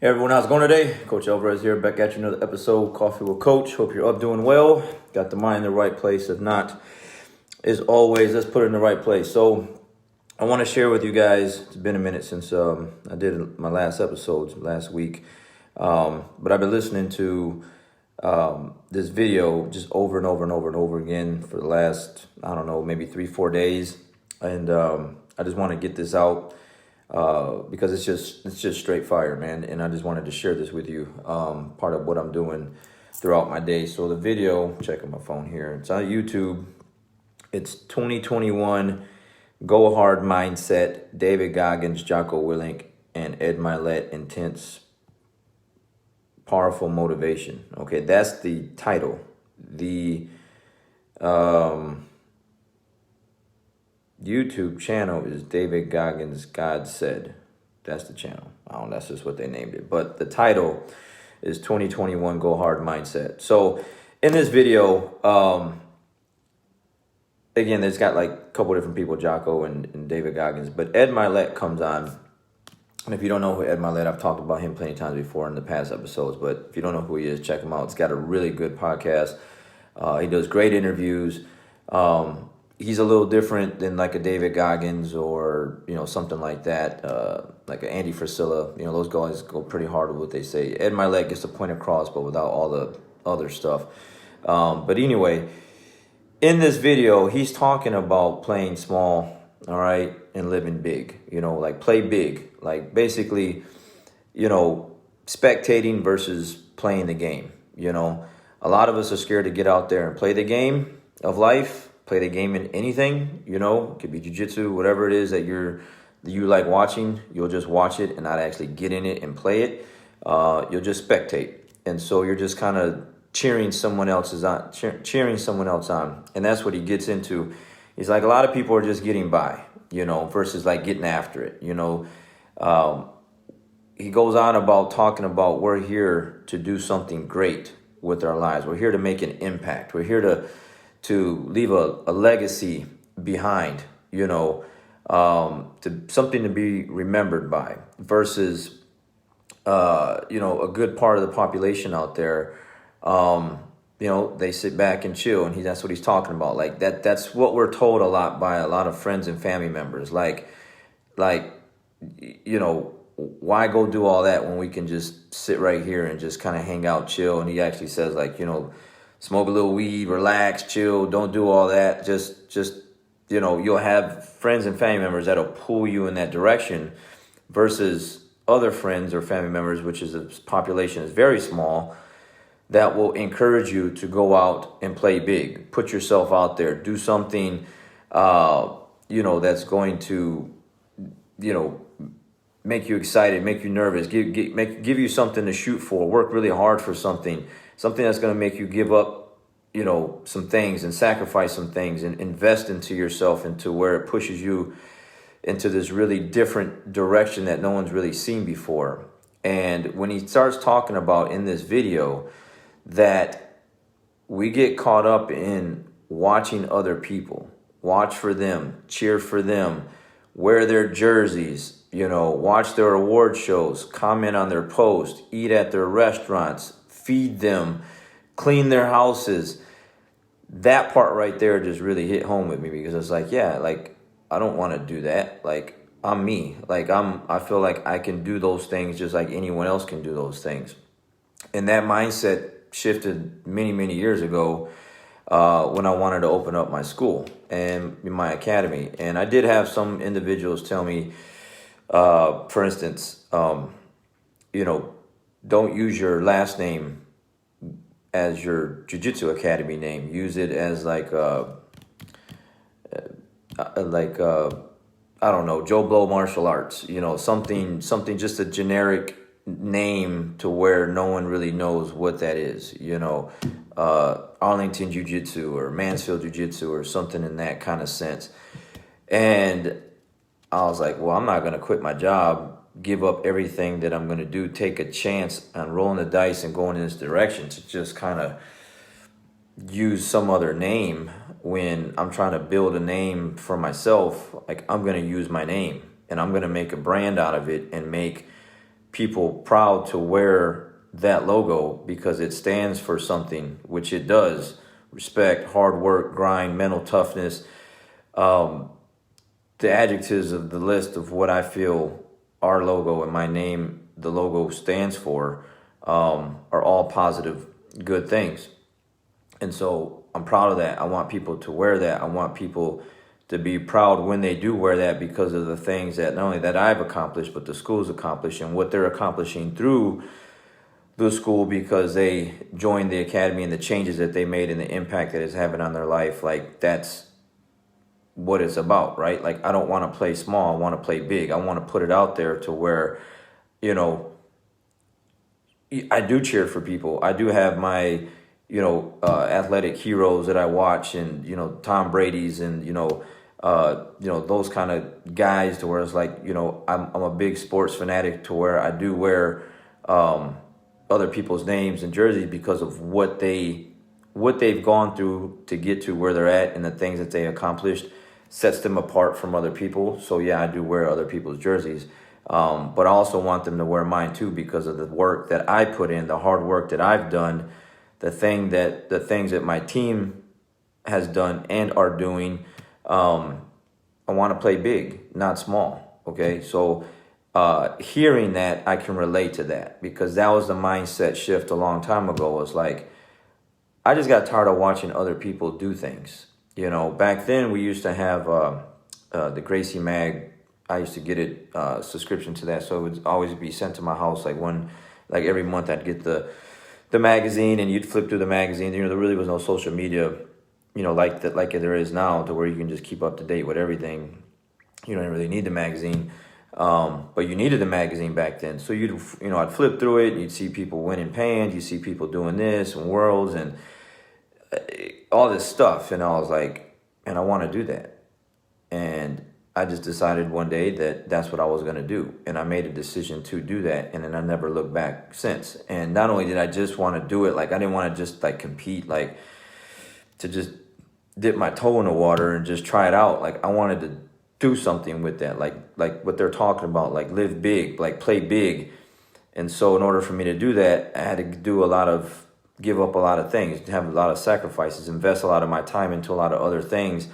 Hey everyone, how's it going today? Coach Alvarez here, back at you another episode, Coffee with Coach. Hope you're up doing well. Got the mind in the right place. If not, as always, let's put it in the right place. So I want to share with you guys, it's been a minute since I did my last episodes last week. But I've been listening to this video just over and over and over and over again for the last, I don't know, maybe 3-4 days. And I just want to get this out. Because it's just straight fire, man. And I just wanted to share this with you, part of what I'm doing throughout my day. So the video, checking my phone here, it's on YouTube. It's 2021 Go Hard Mindset, David Goggins, Jocko Willink, and Ed Mylett, Intense Powerful Motivation. Okay, that's the title. The YouTube channel is David Goggins God Said. That's the channel. I don't know, that's just what they named it. But the title is 2021 Go Hard Mindset. So in this video, again, there's got like a couple different people, Jocko and David Goggins. But Ed Mylett comes on. And if you don't know who Ed Mylett, I've talked about him plenty of times before in the past episodes. But if you don't know who he is, check him out. It's got a really good podcast. He does great interviews. He's a little different than like a David Goggins or, something like that, like an Andy Frisella. Those guys go pretty hard with what they say. Ed Mylett gets the point across, but without all the other stuff. But anyway, in this video, he's talking about playing small, all right, and living big, like play big. Like basically, spectating versus playing the game. A lot of us are scared to get out there and play the game of life. Play the game in anything, it could be jiu-jitsu, whatever it is that you like watching. You'll just watch it and not actually get in it and play it. You'll just spectate, and so you're just kind of cheering someone else on, and that's what he gets into. He's like, a lot of people are just getting by, versus like getting after it. He goes on about talking about we're here to do something great with our lives. We're here to make an impact. We're here to leave a legacy behind, to something to be remembered by, versus, a good part of the population out there, they sit back and chill, and that's what he's talking about. Like that's what we're told a lot by a lot of friends and family members. Like, why go do all that when we can just sit right here and just kind of hang out, chill? And he actually says, like, smoke a little weed, relax, chill, don't do all that. Just you'll have friends and family members that'll pull you in that direction, versus other friends or family members, which is the population is very small, that will encourage you to go out and play big, put yourself out there, do something, that's going to, make you excited, make you nervous, give you something to shoot for, work really hard for something that's going to make you give up, some things and sacrifice some things and invest into yourself, into where it pushes you into this really different direction that no one's really seen before. And when he starts talking about in this video that we get caught up in watching other people, watch for them, cheer for them, wear their jerseys, watch their award shows, comment on their posts, eat at their restaurants, feed them, clean their houses. That part right there just really hit home with me, because it's like, yeah, like I don't want to do that. Like I'm me. Like I feel like I can do those things just like anyone else can do those things. And that mindset shifted many, many years ago when I wanted to open up my school and my academy. And I did have some individuals tell me, for instance, don't use your last name as your jiu-jitsu academy name. Use it as like I don't know, Joe Blow Martial Arts, something just a generic name to where no one really knows what that is, Arlington Jiu-Jitsu or Mansfield Jiu-Jitsu or something in that kind of sense. And I was like, well, I'm not going to quit my job, give up everything that I'm going to do, take a chance on rolling the dice and going in this direction to just kind of use some other name when I'm trying to build a name for myself. Like, I'm going to use my name and I'm going to make a brand out of it and make people proud to wear that logo because it stands for something, which it does. Respect, hard work, grind, mental toughness. The adjectives of the list of what I feel our logo and my name, the logo stands for, are all positive, good things. And so I'm proud of that. I want people to wear that. I want people to be proud when they do wear that because of the things that not only that I've accomplished, but the school's accomplished and what they're accomplishing through the school because they joined the academy and the changes that they made and the impact that it's having on their life. Like, that's what it's about, right? Like, I don't want to play small. I want to play big. I want to put it out there to where, you know, I do cheer for people. I do have my, athletic heroes that I watch, and, Tom Brady's and, those kind of guys to where it's like, I'm a big sports fanatic to where I do wear, other people's names and jerseys because of what they've gone through to get to where they're at and the things that they accomplished sets them apart from other people. So yeah, I do wear other people's jerseys. But I also want them to wear mine too because of the work that I put in, the hard work that I've done, the things that my team has done and are doing. I want to play big, not small. Okay. So, hearing that, I can relate to that because that was the mindset shift a long time ago. It's like, I just got tired of watching other people do things. Back then we used to have, the Gracie Mag. I used to get it, subscription to that. So it would always be sent to my house. Like every month I'd get the magazine and you'd flip through the magazine. There really was no social media, like that, like there is now, to where you can just keep up to date with everything. You don't really need the magazine. But you needed the magazine back then. So I'd flip through it and you'd see people winning pans. You see people doing this and worlds and all this stuff. And I was like, man, I want to do that. And I just decided one day that that's what I was going to do. And I made a decision to do that. And then I never looked back since. And not only did I just want to do it, like I didn't want to just like compete, like to just dip my toe in the water and just try it out. Like I wanted to do something with that, like what they're talking about, like live big, like play big. And so in order for me to do that, I had to give up a lot of things, have a lot of sacrifices, invest a lot of my time into a lot of other things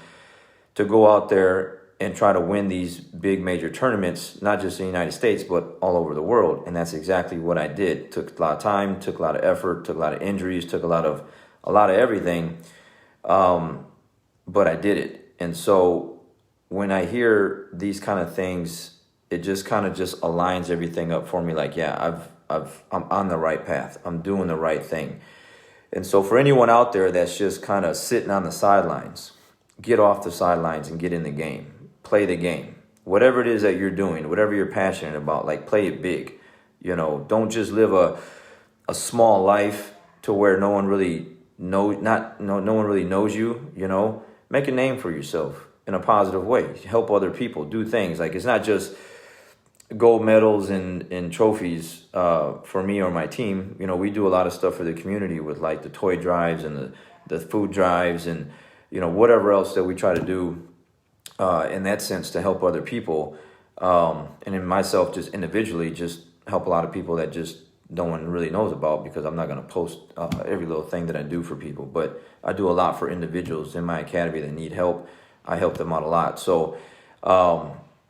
to go out there and try to win these big major tournaments, not just in the United States, but all over the world. And that's exactly what I did. Took a lot of time, took a lot of effort, took a lot of injuries, took a lot of everything. But I did it. And so when I hear these kind of things, it just kind of just aligns everything up for me. Like, yeah, I'm on the right path. I'm doing the right thing. And so for anyone out there that's just kind of sitting on the sidelines, get off the sidelines and get in the game. Play the game. Whatever it is that you're doing, whatever you're passionate about, like play it big. Don't just live a small life to where no one really knows you, Make a name for yourself in a positive way. Help other people do things. Like, it's not just gold medals and trophies for me or my team. We do a lot of stuff for the community with like the toy drives and the food drives and whatever else that we try to do in that sense to help other people. And in myself, just individually, just help a lot of people that just no one really knows about, because I'm not going to post every little thing that I do for people. But I do a lot for individuals in my academy that need help. I help them out a lot. So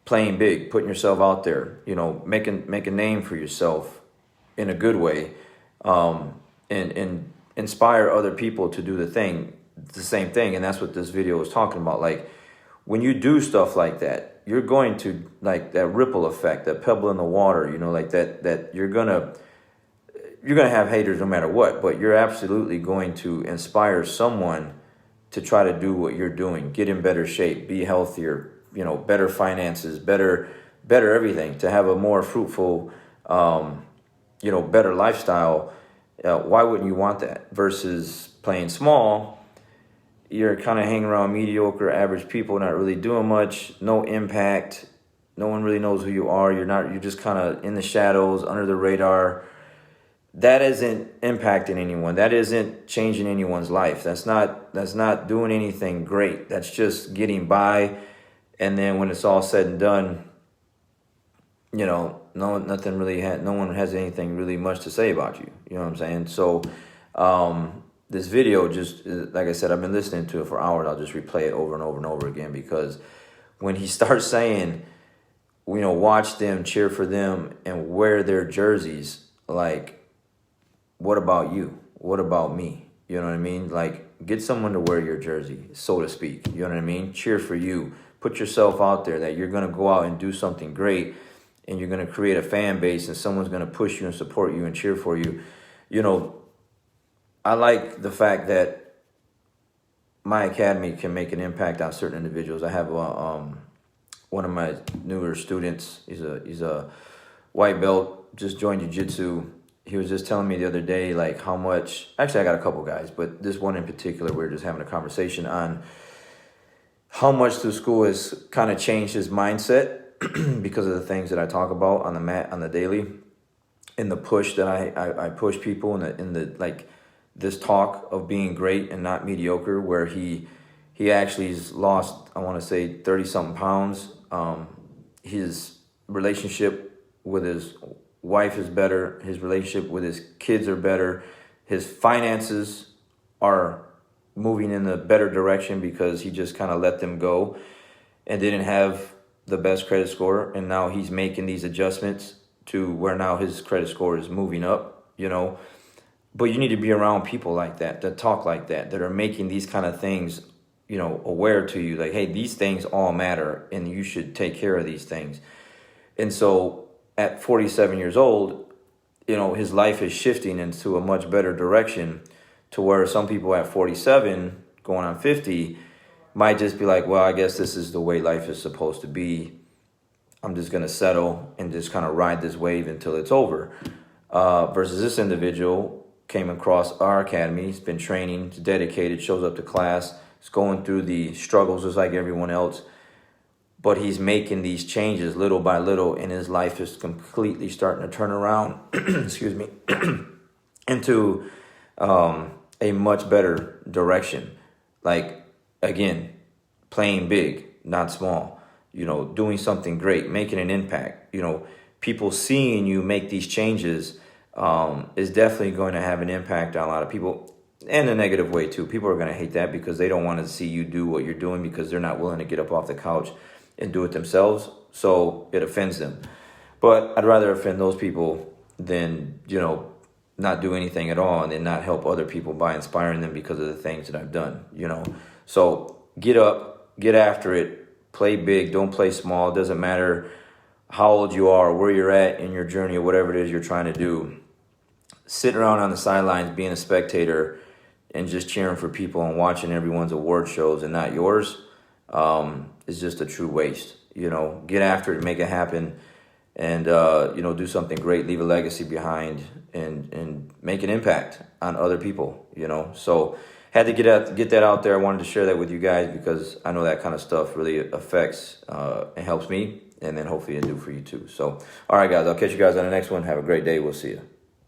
playing big, putting yourself out there, make a name for yourself in a good way, and inspire other people to do the same thing. And that's what this video is talking about. Like, when you do stuff like that, you're going to, like, that ripple effect, that pebble in the water, like that you're gonna have haters no matter what, but you're absolutely going to inspire someone to try to do what you're doing, get in better shape, be healthier, better finances, better everything, to have a more fruitful, better lifestyle. Why wouldn't you want that? Versus playing small, you're kind of hanging around mediocre, average people, not really doing much, no impact. No one really knows who you are. You're just kind of in the shadows, under the radar. That isn't impacting anyone. That isn't changing anyone's life. That's not doing anything great. That's just getting by. And then when it's all said and done, nothing really no one has anything really much to say about you. You know what I'm saying? So, this video, just like I said, I've been listening to it for hours. I'll just replay it over and over and over again, because when he starts saying, watch them, cheer for them, and wear their jerseys, like, what about you? What about me? You know what I mean? Like, get someone to wear your jersey, so to speak. You know what I mean? Cheer for you. Put yourself out there that you're going to go out and do something great, and you're going to create a fan base, and someone's going to push you and support you and cheer for you. I like the fact that my academy can make an impact on certain individuals. I have one of my newer students. He's a white belt, just joined jiu-jitsu. He was just telling me the other day, like, how much. Actually, I got a couple guys, but this one in particular, we were just having a conversation on how much the school has kind of changed his mindset because of the things that I talk about on the mat on the daily, in the push that I push people in the like this talk of being great and not mediocre, where he actually has lost, I want to say, 30 something pounds. His relationship with his wife is better. His relationship with his kids are better. His finances are moving in a better direction because he just kind of let them go and didn't have the best credit score. And now he's making these adjustments to where now his credit score is moving up, But you need to be around people like that talk like that are making these kind of things, aware to you. Like, hey, these things all matter and you should take care of these things. And so at 47 years old, his life is shifting into a much better direction, to where some people at 47 going on 50 might just be like, well, I guess this is the way life is supposed to be. I'm just going to settle and just kind of ride this wave until it's over. Versus this individual came across our academy. He's been training, he's dedicated, shows up to class. He's going through the struggles just like everyone else. But he's making these changes little by little, and his life is completely starting to turn around, excuse me, into a much better direction. Like, again, playing big, not small, doing something great, making an impact. People seeing you make these changes is definitely going to have an impact on a lot of people, in a negative way too. People are going to hate that because they don't want to see you do what you're doing, because they're not willing to get up off the couch and do it themselves. So it offends them. But I'd rather offend those people than, not do anything at all and then not help other people by inspiring them because of the things that I've done, So get up, get after it, play big, don't play small. It doesn't matter how old you are, where you're at in your journey, or whatever it is you're trying to do. Sitting around on the sidelines, being a spectator and just cheering for people and watching everyone's award shows and not yours, is just a true waste. Get after it, make it happen, and do something great, leave a legacy behind, and make an impact on other people. So had to get that out there. I wanted to share that with you guys because I know that kind of stuff really affects and helps me, and then hopefully it do for you too. So, all right, guys, I'll catch you guys on the next one. Have a great day. We'll see you.